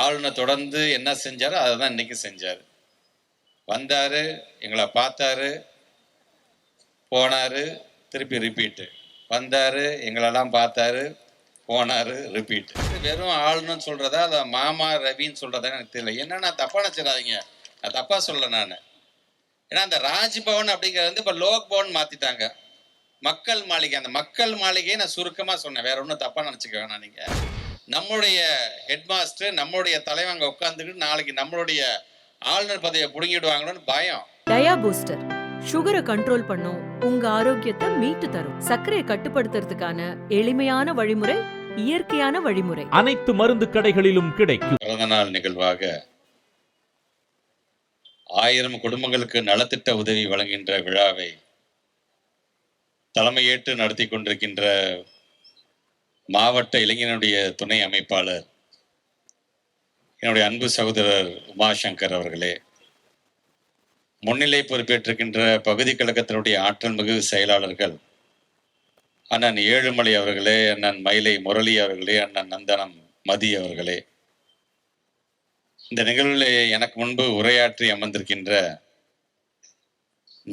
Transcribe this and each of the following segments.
ஆளுநர் தொடர்ந்து என்ன செஞ்சாரோ அதை தான் இன்னைக்கு செஞ்சார். வந்தார், எங்களை பார்த்தாரு, போனார், திருப்பி ரிப்பீட்டு. வந்தார், எங்களெல்லாம் பார்த்தாரு, போனார், ரிப்பீட். வெறும் ஆளுநர்னு சொல்கிறதா அதை மாமா ரவின்னு சொல்கிறதா எனக்கு தெரியல. என்னன்னா தப்பாக நினச்சிடாதீங்க, நான் தப்பாக சொல்லலை நான். ஏன்னா அந்த ராஜ்பவன் அப்படிங்கிறது வந்து இப்போ லோக் பவன் மாற்றிட்டாங்க. மக்கள் மாளிகை, அந்த மக்கள் மாளிகையை நான் சுருக்கமாக சொன்னேன், வேற ஒன்றும் தப்பாக நினச்சிக்க வேணாம். நீங்கள் நம்மளுடைய ஹெட் மாஸ்டர், நம்மளுடைய தலைவன் அங்கே உட்காந்துக்கிட்டு நாளைக்கு நம்மளுடைய ஆளுநர் பதவியை புடுங்கிடுவாங்களோன்னு பயம். டயா பூஸ்டர் சுகரை கண்ட்ரோல் பண்ணும், உங்க ஆரோக்கியத்தை மீட்டு தரும். சர்க்கரையை கட்டுப்படுத்துறதுக்கான எளிமையான வழிமுறை, இயற்கையான வழிமுறை. அனைத்து மருந்து கடைகளிலும் கிடைக்கும். பிறந்தநாள் நிகழ்வாக 1000 குடும்பங்களுக்கு நலத்திட்ட உதவி வழங்குகின்ற விழாவை தலைமையேற்று நடத்தி கொண்டிருக்கின்ற மாவட்ட இளைஞனுடைய துணை அமைப்பாளர் என்னுடைய அன்பு சகோதரர் உமாசங்கர் அவர்களே, முன்னிலை பொறுப்பேற்றிருக்கின்ற பகுதி கழகத்தினுடைய ஆற்றல் மிகு செயலாளர்கள் அண்ணன் ஏழுமலை அவர்களே, அண்ணன் மயிலை முரளி அவர்களே, அண்ணன் நந்தனம் மதி அவர்களே, இந்த நிகழ்வில் எனக்கு முன்பு உரையாற்றி அமர்ந்திருக்கின்ற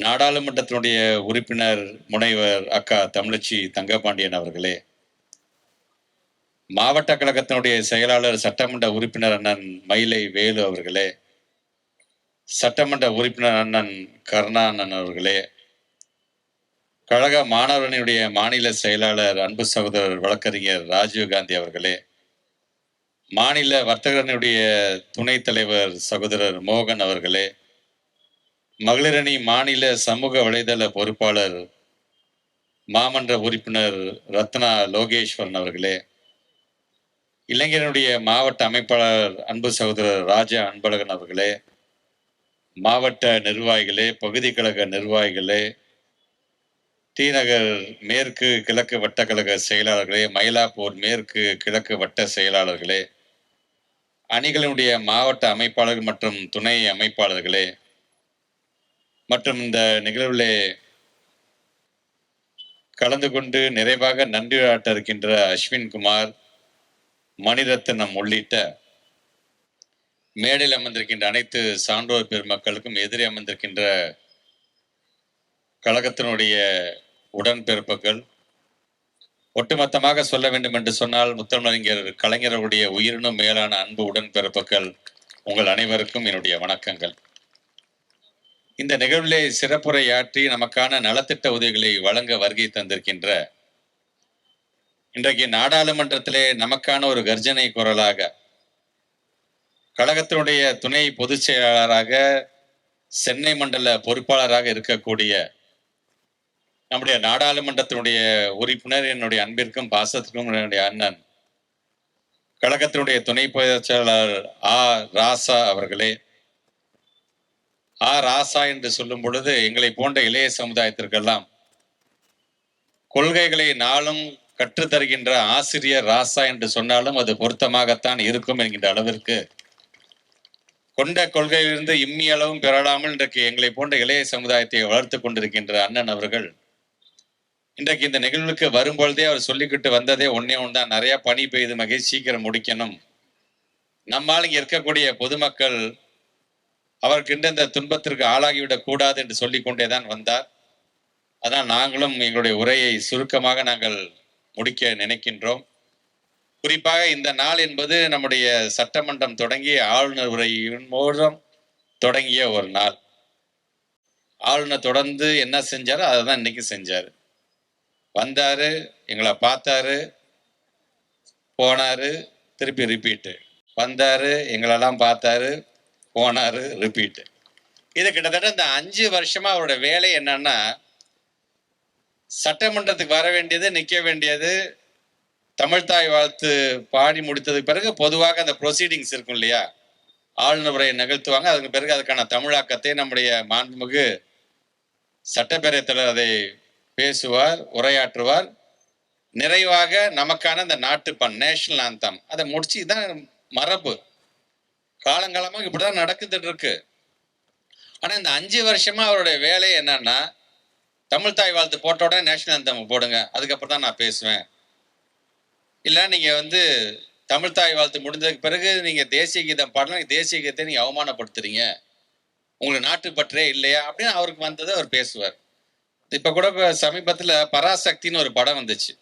நாடாளுமன்றத்தினுடைய உறுப்பினர் முனைவர் அக்கா தமிழச்சி தங்கபாண்டியன் அவர்களே, மாவட்ட கழகத்தினுடைய செயலாளர் சட்டமன்ற உறுப்பினர் அண்ணன் மயிலை வேலு அவர்களே, சட்டமன்ற உறுப்பினர் அண்ணன் கருணானன் அவர்களே, கழக மாணவரணியுடைய மாநில செயலாளர் அன்பு சகோதரர் வழக்கறிஞர் ராஜீவ்காந்தி அவர்களே, மாநில வர்த்தகரனுடைய துணைத் தலைவர் சகோதரர் மோகன் அவர்களே, மகளிரணி மாநில சமூக வலைதள பொறுப்பாளர் மாமன்ற உறுப்பினர் ரத்னா லோகேஸ்வரன் அவர்களே, இளைஞனுடைய மாவட்ட அமைப்பாளர் அன்பு சகோதரர் ராஜா அன்பழகன் அவர்களே, மாவட்ட நிர்வாகிகளே, பகுதி கழக நிர்வாகிகளே, தீநகர் மேற்கு கிழக்கு வட்டக்கழக செயலாளர்களே, மயிலாப்பூர் மேற்கு கிழக்கு வட்ட செயலாளர்களே, அணிகளுடைய மாவட்ட அமைப்பாளர்கள் மற்றும் துணை அமைப்பாளர்களே, மற்றும் இந்த நிகழ்விலே கலந்து கொண்டு நிறைவாக நன்றியாட்ட இருக்கின்ற அஸ்வின் குமார், மணிரத்னம் உள்ளிட்ட மேடையில் அமர்ந்திருக்கின்ற அனைத்து சான்றோர் பெருமக்களுக்கும், எதிரே அமர்ந்திருக்கின்ற கழகத்தினுடைய உடன்பிறப்புகள், ஒட்டுமொத்தமாக சொல்ல வேண்டும் என்று சொன்னால் முத்தமிழறிஞர் கலைஞருடைய உயிரினும் மேலான அன்பு உடன்பிறப்புகள் உங்கள் அனைவருக்கும் என்னுடைய வணக்கங்கள். இந்த நிகழ்விலே சிறப்புரையாற்றி நமக்கான நலத்திட்ட உதவிகளை வழங்க வருகை தந்திருக்கின்ற, இன்றைக்கு நாடாளுமன்றத்திலே நமக்கான ஒரு கர்ஜனை குரலாக கழகத்தினுடைய துணை பொதுச் செயலாளராக, சென்னை மண்டல பொறுப்பாளராக இருக்கக்கூடிய நம்முடைய நாடாளுமன்றத்தினுடைய உறுப்பினர், என்னுடைய அன்பிற்கும் பாசத்திற்கும் என்னுடைய அண்ணன், கழகத்தினுடைய துணை பொதுச் செயலாளர் ராசா அவர்களே, ராசா என்று சொல்லும் பொழுது எங்களை போன்ற இளைய சமுதாயத்திற்கெல்லாம் கொள்கைகளை நாளும் கற்றுத்தருகின்ற ஆசிரியர் ராசா என்று சொன்னாலும் அது பொருத்தமாகத்தான் இருக்கும் என்கின்ற அளவிற்கு கொண்ட கொள்கையிலிருந்து இம்மி அளவும் பெறலாமல் இன்றைக்கு எங்களை போன்ற இளைய சமுதாயத்தை வளர்த்து கொண்டிருக்கின்ற அண்ணன் அவர்கள் இன்றைக்கு இந்த நிகழ்வுக்கு வரும்பொழுதே அவர் சொல்லிக்கிட்டு வந்ததே ஒன்னே ஒன்று தான், நிறைய பனி பெய்து மகிழ்ச்சி, சீக்கிரம் முடிக்கணும், நம்மால் இங்கே இருக்கக்கூடிய பொதுமக்கள் அவருக்கு இந்த துன்பத்திற்கு ஆளாகிவிடக் கூடாது என்று சொல்லிக் கொண்டேதான் வந்தார். அதான் நாங்களும் எங்களுடைய உரையை சுருக்கமாக நாங்கள் முடிக்க நினைக்கின்றோம். குறிப்பாக இந்த நாள் என்பது நம்முடைய சட்டமன்றம் தொடங்கிய ஆளுநர் உரையின் மூலம் தொடங்கிய ஒரு நாள். ஆளுநர் தொடர்ந்து என்ன செஞ்சாரோ அதை தான் இன்னைக்கு செஞ்சார். வந்தாரு, எங்களை பார்த்தாரு, போனாரு, திருப்பி ரிப்பீட்டு. வந்தாரு, எங்களெல்லாம் பார்த்தாரு, போனாரு, ரிப்பீட்டு. இது கிட்டத்தட்ட இந்த 5 வருஷமா அவரோட வேலை என்னன்னா, சட்டமன்றத்துக்கு வர வேண்டியது, நிற்க வேண்டியது, தமிழ்தாய் வாழ்த்து பாடி முடித்ததுக்கு பிறகு பொதுவாக அந்த ப்ரொசீடிங்ஸ் இருக்கும் இல்லையா, ஆளுநர் உரையை நிகழ்த்துவாங்க. அதுக்கு பிறகு அதுக்கான தமிழாக்கத்தை நம்முடைய மாண்புமிகு சட்டப்பேரவைத் தலைவர் அதை பேசுவார், உரையாற்றுவார். நிறைவாக நமக்கான இந்த நாட்டுப்பண், நேஷனல் ஆந்தம், அதை முடிச்சு தான் மரபு. காலங்காலமாக இப்படிதான் நடக்குதுட்டு இருக்கு. ஆனா இந்த 5 வருஷமா அவருடைய வேலை என்னன்னா, தமிழ்தாய் வாழ்த்து போட்ட உடனே நேஷனல் ஆந்தம் போடுங்க, அதுக்கப்புறம் தான் நான் பேசுவேன். இல்லை நீங்க தமிழ் தாய் வாழ்த்து முடிந்ததுக்கு பிறகு நீங்க தேசிய கீதம் பாடலாம், தேசிய கீதத்தை நீங்க அவமானப்படுத்துறீங்க, உங்களுக்கு நாட்டுப்பற்றே இல்லையா அப்படின்னு அவருக்கு வந்ததை அவர் பேசுவார். இப்ப கூட சமீபத்துல பராசக்தின்னு ஒரு படம் வந்துச்சு.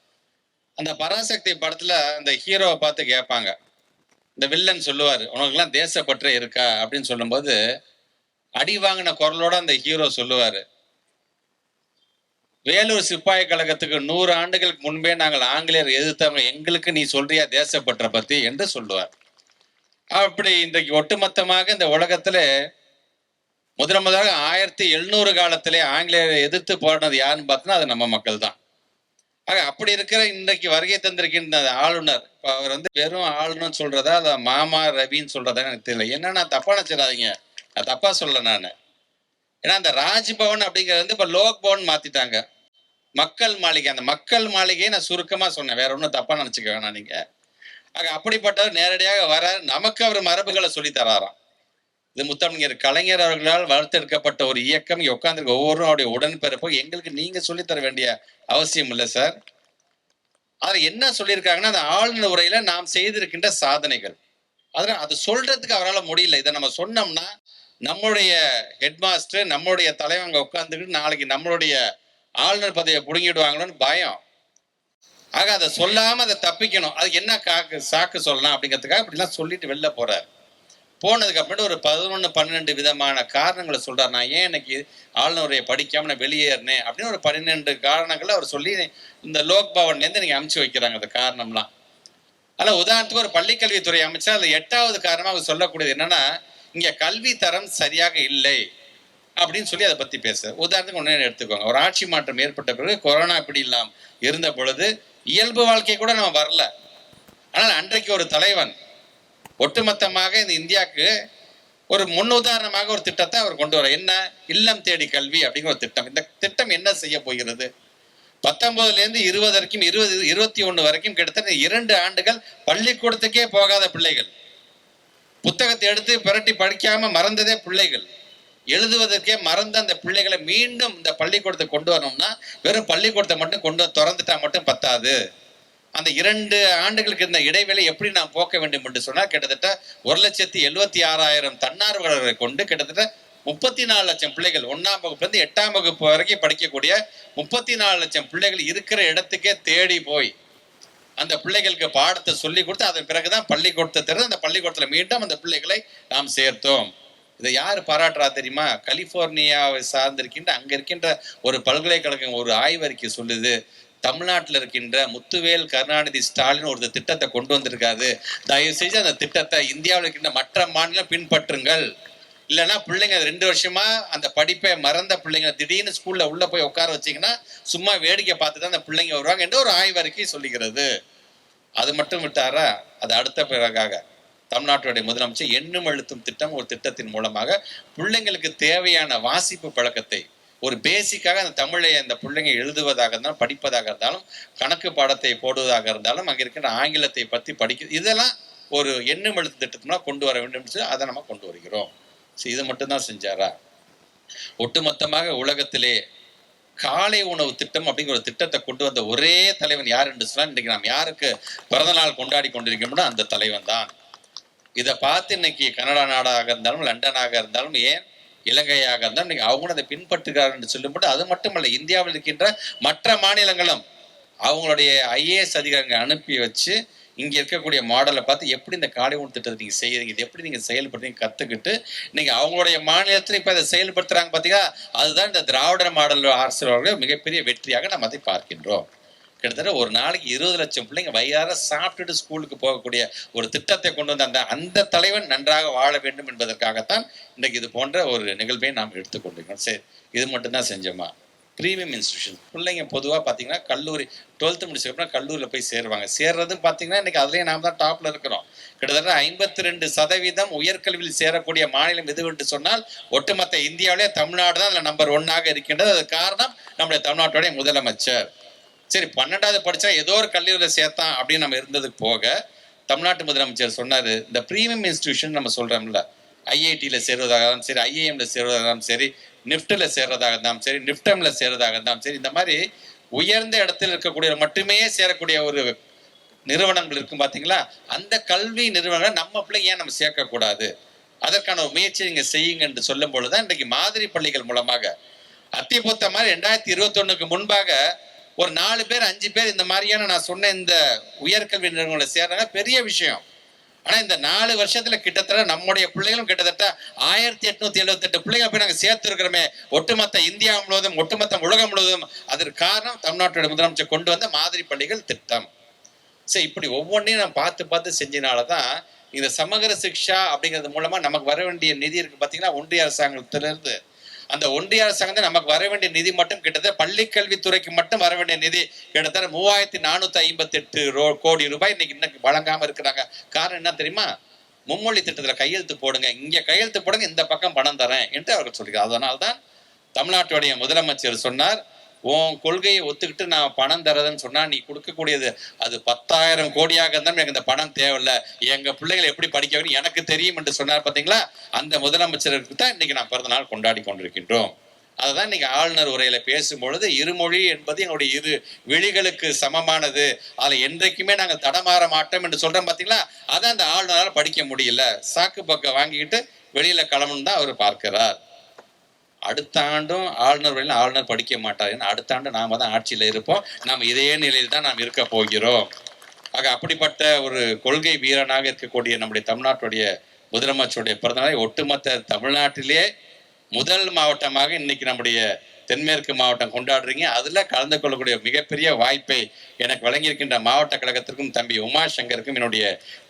அந்த பராசக்தி படத்துல அந்த ஹீரோவை பார்த்து கேட்பாங்க, இந்த வில்லன் சொல்லுவாரு, உனக்குலாம் தேசப்பற்றே இருக்கா அப்படின்னு சொல்லும்போது அடி வாங்கின குரலோட அந்த ஹீரோ சொல்லுவாரு, வேலூர் சிப்பாய் கழகத்துக்கு 100 ஆண்டுகளுக்கு முன்பே நாங்கள் ஆங்கிலேயர் எதிர்த்தவங்க, எங்களுக்கு நீ சொல்றியா தேசப்பற்ற பத்தி என்று சொல்லுவார். அப்படி இன்றைக்கு ஒட்டுமொத்தமாக இந்த உலகத்துல முதலாக 1700 காலத்திலே ஆங்கிலேயரை எதிர்த்து போராடினது யாருன்னு பார்த்தோன்னா அது நம்ம மக்கள் தான். ஆக அப்படி இருக்கிற இன்றைக்கு வருகை தந்திருக்கின்ற ஆளுநர், இப்போ அவர் வெறும் ஆளுநர் சொல்றதா அதை மாமா ரவின்னு சொல்றதா எனக்கு தெரியல. என்னன்னா தப்பா நினைச்சிடாதீங்க, நான் தப்பா சொல்ல நான். ஏன்னா அந்த ராஜ்பவன் அப்படிங்கிறது இப்போ லோக் பவன் மாத்திட்டாங்க, மக்கள் மாளிகை. அந்த மக்கள் மாளிகையை நான் சுருக்கமா சொன்னேன், வேற ஒன்றும் தப்பா நினைச்சுக்க வேணாம் நீங்க. ஆக அப்படிப்பட்டவர் நேரடியாக வர நமக்கு அவர் மரபுகளை சொல்லி தராராம். இது முத்தமிழர் கலைஞர் அவர்களால் வளர்த்தெடுக்கப்பட்ட ஒரு இயக்கம். இங்க உட்கார்ந்துருக்க ஒவ்வொருவரும் அவருடைய உடன்பிறப்போ எங்களுக்கு நீங்க சொல்லித்தர வேண்டிய அவசியம் இல்லை சார். அதில் என்ன சொல்லியிருக்காங்கன்னா, அந்த ஆளுநர் உரையில நாம் செய்திருக்கின்ற சாதனைகள், அதனால அது சொல்றதுக்கு அவரால் முடியல. இதை நம்ம சொன்னோம்னா நம்மளுடைய ஹெட்மாஸ்டர், நம்மளுடைய தலைவன் அங்கே உட்காந்துக்கிட்டு நாளைக்கு நம்மளுடைய ஆளுநர் பதவியை பிடுங்கிடுவாங்களோன்னு பயம். ஆக அதை சொல்லாம அதை தப்பிக்கணும். அதுக்கு என்ன சாக்கு சொல்லலாம் அப்படிங்கிறதுக்காக இப்படிலாம் சொல்லிட்டு வெளில போறாரு. போனதுக்கு அப்புறம் ஒரு 11-12 விதமான காரணங்களை சொல்றாரு. நான் ஏன் இன்னைக்கு ஆளுநரையை படிக்காம நான் வெளியேறினேன் அப்படின்னு ஒரு 12 காரணங்களை அவர் சொல்லி இந்த லோக் பவன்லேருந்து நீங்க அமுச்சு வைக்கிறாங்க அந்த காரணம்லாம். அதில் உதாரணத்துக்கு ஒரு பள்ளிக்கல்வித்துறை அமைச்சர் அதில் 8வது காரணமாக அவர் சொல்லக்கூடியது என்னன்னா, இங்க கல்வி தரம் சரியாக இல்லை அப்படின்னு சொல்லி அதை பத்தி பேச. உதாரணத்துக்கு ஒன்று எடுத்துக்கோங்க, ஒரு ஆட்சி மாற்றம் ஏற்பட்ட பிறகு கொரோனா இப்படி இல்லாம இருந்த பொழுது இயல்பு வாழ்க்கை கூட நம்ம வரல. ஆனால் அன்றைக்கு ஒரு தலைவன் ஒட்டுமொத்தமாக இந்த இந்தியாவுக்கு ஒரு முன்னுதாரணமாக ஒரு திட்டத்தை அவர் கொண்டு வர. என்ன? இல்லம் தேடி கல்வி அப்படிங்கிற ஒரு திட்டம். இந்த திட்டம் என்ன செய்ய போகிறது? 19லேருந்து 20 வரைக்கும் 21 வரைக்கும் கிட்டத்தட்ட 2 ஆண்டுகள் பள்ளிக்கூடத்துக்கே போகாத பிள்ளைகள், புத்தகத்தை எடுத்து பிரட்டி படிக்காம மறந்ததே பிள்ளைகள், எழுதுவதற்கே மறந்த அந்த பிள்ளைகளை மீண்டும் இந்த பள்ளிக்கூடத்தை கொண்டு வரணும்னா வெறும் பள்ளிக்கூடத்தை மட்டும் கொண்டு திறந்துட்டா மட்டும் பத்தாது. அந்த 2 ஆண்டுகளுக்கு இருந்த இடைவேளை எப்படி நாம் போக்க வேண்டும் என்று சொன்னால் கிட்டத்தட்ட 1,76,000 தன்னார்வலர்களை கொண்டு கிட்டத்தட்ட 34 லட்சம் பிள்ளைகள் 1ஆம் வகுப்புலேருந்து 8ஆம் வகுப்பு வரைக்கும் படிக்கக்கூடிய 34 லட்சம் பிள்ளைகள் இருக்கிற இடத்துக்கே தேடி போய் அந்த பிள்ளைகளுக்கு பாடத்தை சொல்லி கொடுத்து அதன் பிறகுதான் பள்ளிக்கூடத்தை திறந்து அந்த பள்ளிக்கூடத்தில் மீண்டும் அந்த பிள்ளைகளை நாம் சேர்த்தோம். இதை யார் பாராட்டுறா தெரியுமா? கலிபோர்னியாவை சார்ந்திருக்கின்ற அங்க இருக்கின்ற ஒரு பல்கலைக்கழகம் ஒரு ஆய்வறிக்கை சொல்லுது, தமிழ்நாட்டில் இருக்கின்ற முத்துவேல் கருணாநிதி ஸ்டாலின் ஒரு திட்டத்தை கொண்டு வந்திருக்காரு, தயவு செஞ்சு அந்த திட்டத்தை இந்தியாவில் இருக்கின்ற மற்ற மாநிலம் பின்பற்றுங்கள், இல்லைன்னா பிள்ளைங்க 2 வருஷமா அந்த படிப்பை மறந்த பிள்ளைங்க திடீர்னு ஸ்கூல்ல உள்ள போய் உட்கார வச்சிங்கன்னா சும்மா வேடிக்கை பார்த்து தான் அந்த பிள்ளைங்க வருவாங்க என்று ஒரு ஆய்வறிக்கை சொல்லுகிறது. அது மட்டும் விட்டாரா, அது அடுத்த பிறகாக தமிழ்நாட்டுடைய முதலமைச்சர் எண்ணும் எழுத்தும் திட்டம் ஒரு திட்டத்தின் மூலமாக பிள்ளைங்களுக்கு தேவையான வாசிப்பு பழக்கத்தை ஒரு பேசிக்காக அந்த தமிழை அந்த பிள்ளைங்க எழுதுவதாக இருந்தாலும் படிப்பதாக இருந்தாலும் கணக்கு பாடத்தை போடுவதாக இருந்தாலும் அங்கே இருக்கிற ஆங்கிலத்தை பற்றி படிக்க இதெல்லாம் ஒரு எண்ணும் எழுத்து திட்டத்தினா கொண்டு வர வேண்டும் சொல்லி அதை நம்ம கொண்டு வருகிறோம். இது மட்டும்தான் செஞ்சாரா? ஒட்டுமொத்தமாக உலகத்திலே காலை உணவு திட்டம் அப்படிங்கிற ஒரு திட்டத்தை கொண்டு வந்த ஒரே தலைவன் யார் என்று சொன்னால் இன்றைக்கு நாம் யாருக்கு பிறந்த நாள் கொண்டாடி கொண்டிருக்கோம்னா அந்த தலைவன் தான். இதை பார்த்து இன்னைக்கு கனடா நாடாக இருந்தாலும் லண்டனாக இருந்தாலும் ஏன் இலங்கையாக இருந்தாலும் இன்னைக்கு அவங்க அதை பின்பற்றுகிறார்கள் என்று சொல்லும்போது அது மட்டுமல்ல, இந்தியாவில் இருக்கின்ற மற்ற மாநிலங்களும் அவங்களுடைய IAS அதிகாரிகளை அனுப்பி வச்சு இங்க இருக்கக்கூடிய மாடலை பார்த்து எப்படி இந்த காலை உணவு திட்டத்தை நீங்க செய்யறீங்க, இது எப்படி நீங்க செயல்படுறீங்க கத்துக்கிட்டு இன்னைக்கு அவங்களுடைய மாநிலத்தில் இப்ப அதை செயல்படுத்துறாங்க. பார்த்தீங்கன்னா அதுதான் இந்த திராவிட மாடல் அரசியல் மிகப்பெரிய வெற்றியாக நம்ம அதை பார்க்கின்றோம். கிட்டத்தட்ட ஒரு நாளைக்கு 20 லட்சம் பிள்ளைங்க வயிறார சாப்பிட்டுட்டு ஸ்கூலுக்கு போகக்கூடிய ஒரு திட்டத்தை கொண்டு வந்த அந்த தலைவன் நன்றாக வாழ வேண்டும் என்பதற்காகத்தான் இன்றைக்கு இது போன்ற ஒரு நிகழ்வை நாம் எடுத்துக்கொண்டிருக்கோம். சரி, இது மட்டும்தான் செஞ்சோமா? ப்ரீமியம் இன்ஸ்டியூஷன் பிள்ளைங்க பொதுவாக பார்த்தீங்கன்னா கல்லூரி 12th முடிச்சதுக்கப்புறம் கல்லூரியில் போய் சேருவாங்க. சேர்றதும் பார்த்தீங்கன்னா இன்னைக்கு அதுலேயே நாம் தான் டாப்ல இருக்கிறோம். கிட்டத்தட்ட 52% உயர்கல்வியில் சேரக்கூடிய மாநிலம் எது என்று சொன்னால் ஒட்டுமொத்த இந்தியாவிலே தமிழ்நாடு தான் அதில் நம்பர் 1ஆக இருக்கின்றது. அது காரணம் நம்முடைய தமிழ்நாட்டுடைய முதலமைச்சர். சரி, 12வது படிச்சா ஏதோ ஒரு கல்லூரியில் சேர்த்தான் அப்படின்னு நம்ம இருந்ததுக்கு போக தமிழ்நாட்டு முதலமைச்சர் சொன்னாரு, இந்த ப்ரீமியம் இன்ஸ்டிடியூஷன் நம்ம சொல்றோம்ல, IITல சேர்வதாக இருந்தாலும் சரி, IIMல சேர்வதாக இருந்தாலும் சரி, நிஃப்ட்ல சேர்றதாக இருந்தாலும் சரி, நிஃப்டம்ல சேர்றதாக இருந்தாலும் சரி, இந்த மாதிரி உயர்ந்த இடத்தில் இருக்கக்கூடிய மட்டுமே சேரக்கூடிய ஒரு நிறுவனங்கள் இருக்கும் பாத்தீங்களா, அந்த கல்வி நிறுவனங்களை நம்ம பிள்ளைங்க ஏன் நம்ம சேர்க்கக்கூடாது, அதற்கான ஒரு முயற்சி நீங்க செய்யுங்க என்று சொல்லும் பொழுதுதான் இன்றைக்கு மாதிரி பள்ளிகள் மூலமாக அத்திபுத்த மாதிரி 2021க்கு முன்பாக ஒரு 4 பேர் 5 பேர் இந்த மாதிரியான நான் சொன்ன இந்த உயர்கல்வி நிறுவனங்களை சேர்றாங்க, பெரிய விஷயம். ஆனா இந்த 4 வருஷத்துல கிட்டத்தட்ட நம்முடைய பிள்ளைகளும் கிட்டத்தட்ட 1878 பிள்ளைகளை போய் நாங்க சேர்த்திருக்கிறோமே, ஒட்டுமொத்த இந்தியா முழுவதும், ஒட்டுமொத்த உலகம் முழுவதும். அதற்கு காரணம் தமிழ்நாட்டுடைய முதலமைச்சர் கொண்டு வந்த மாதிரி பள்ளிகள் திட்டம். சரி, இப்படி ஒவ்வொன்றையும் நான் பார்த்து பார்த்து செஞ்சனாலதான் இந்த சமகர சிக்ஷா அப்படிங்கிறது மூலமா நமக்கு வர வேண்டிய நிதி இருக்கு பாத்தீங்கன்னா, ஒன்றிய அரசாங்கத்திலிருந்து. அந்த ஒன்றிய அரசாங்கம் நமக்கு வர வேண்டிய நிதி மட்டும் கிட்டத்தட்ட பள்ளி கல்வித்துறைக்கு மட்டும் வர வேண்டிய நிதி கிட்டத்தட்ட 3458 கோடி ரூபாய் இன்னைக்கு வழங்காம இருக்கிறாங்க. காரணம் என்ன தெரியுமா? மும்மொழி திட்டத்துல கையெழுத்து போடுங்க, இங்க கையெழுத்து போடுங்க, இந்த பக்கம் பணம் தரேன் என்று அவர்கள் சொல்கிறார். அதனால்தான் தமிழ்நாட்டுடைய முதலமைச்சர் சொன்னார், உன் கொள்கையை ஒத்துக்கிட்டு நான் பணம் தரதுன்னு சொன்னா நீ கொடுக்கக்கூடியது அது 10,000 கோடியாக இருந்தாலும் எனக்கு இந்த பணம் தேவையில்லை, எங்க பிள்ளைகளை எப்படி படிக்க வைக்கணும் எனக்கு தெரியும் என்று சொன்னார். பாத்தீங்களா, அந்த முதலமைச்சருக்கு தான் இன்னைக்கு நான் பிறந்த நாள் கொண்டாடி கொண்டிருக்கின்றோம். அதுதான் இன்னைக்கு ஆளுநர் உரையில பேசும்பொழுது, இருமொழி என்பது எங்களுடைய இரு விழிகளுக்கு சமமானது, அதுல என்றைக்குமே நாங்கள் தடமாற மாட்டோம் என்று சொல்றோம். பாத்தீங்களா, அதான் அந்த ஆளுநரால் படிக்க முடியல, சாக்கு பக்கம் வாங்கிக்கிட்டு வெளியில கிளம்பணும் தான் அவர் பார்க்கிறார். அடுத்த ஆண்டும் ஆளுநர் படிக்க மாட்டார், ஏன்னா அடுத்த ஆண்டு நாம தான் ஆட்சியில் இருப்போம், நாம் இதே நிலையில் தான் நாம் இருக்க போகிறோம். ஆக அப்படிப்பட்ட ஒரு கொள்கை வீரனாக இருக்கக்கூடிய நம்முடைய தமிழ்நாட்டுடைய முதலமைச்சருடைய பிறந்தநாளை ஒட்டுமொத்த தமிழ்நாட்டிலே முதல் மாவட்டமாக இன்னைக்கு நம்முடைய தென்மேற்கு மாவட்டம் கொண்டாடுறீங்க. அதுல கலந்து கொள்ளக்கூடிய மிகப்பெரிய வாய்ப்பை எனக்கு வழங்கியிருக்கின்ற மாவட்ட கழகத்திற்கும் தம்பி உமாசங்கருக்கும் என்னுடைய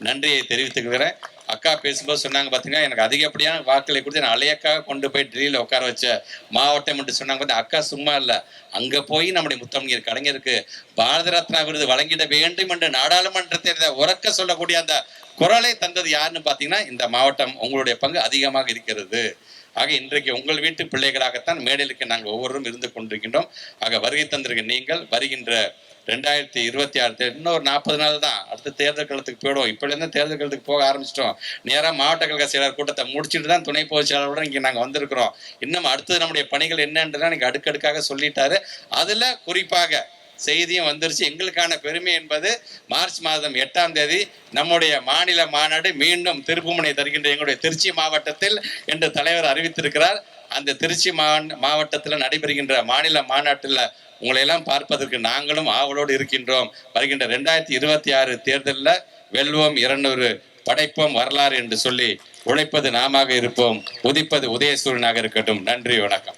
நன்றியை தெரிவித்துக்கிறேன். அக்கா பேசும்போது சொன்னாங்க பாத்தீங்கன்னா, எனக்கு அதிகப்படியான வாக்களை கொடுத்து நான் அலையக்காக கொண்டு போய் டெல்லியில உட்கார வச்ச மாவட்டம் என்று சொன்னாங்க. பார்த்தா அக்கா சும்மா இல்ல, அங்க போய் நம்முடைய முத்தமிழர் கலைஞருக்கு பாரத ரத்னா விருது வழங்கிட வேண்டும் என்று நாடாளுமன்றத்தை உறக்க சொல்லக்கூடிய அந்த குரலை தந்தது யாருன்னு பாத்தீங்கன்னா, இந்த மாவட்டம். உங்களுடைய பங்கு அதிகமாக இருக்கிறது. ஆக இன்றைக்கு உங்கள் வீட்டு பிள்ளைகளாகத்தான் மேடையிலுக்கு நாங்கள் ஒவ்வொருவரும் இருந்து கொண்டிருக்கின்றோம். ஆக வருகை தந்திருக்க நீங்கள் வருகின்ற 2026 இன்னொரு 40 நாள் தான், அடுத்த தேர்தல் காலத்துக்கு போயிடும். இப்படிலேருந்து தேர்தல் காலத்துக்கு போக ஆரம்பிச்சிட்டோம். நேராக மாவட்ட கழக செயலாளர் கூட்டத்தை முடிச்சுட்டு தான் துணை பொதுச் செயலாளரோட இங்கே நாங்கள் வந்திருக்கிறோம். இன்னும் அடுத்தது நம்முடைய பணிகள் என்னன்றதான் எனக்கு அடுக்கடுக்காக சொல்லிட்டாரு. அதுல குறிப்பாக செய்தியும் வந்துருச்சு. எங்களுக்கான பெருமை என்பது மார்ச் மாதம் 8ஆம் தேதி நம்முடைய மாநில மாநாடு மீண்டும் திருப்புமுனை தருகின்ற எங்களுடைய திருச்சி மாவட்டத்தில் என்று தலைவர் அறிவித்திருக்கிறார். அந்த திருச்சி மாவட்டத்தில் நடைபெறுகின்ற மாநில மாநாட்டில் உங்களை எல்லாம் பார்ப்பதற்கு நாங்களும் ஆவலோடு இருக்கின்றோம். வருகின்ற 2026 தேர்தலில் வெல்வோம், 200 படைப்போம் வரலாறு என்று சொல்லி உழைப்பது நாமாக இருப்போம், உதிப்பது உதயசூரியனாக இருக்கட்டும். நன்றி, வணக்கம்.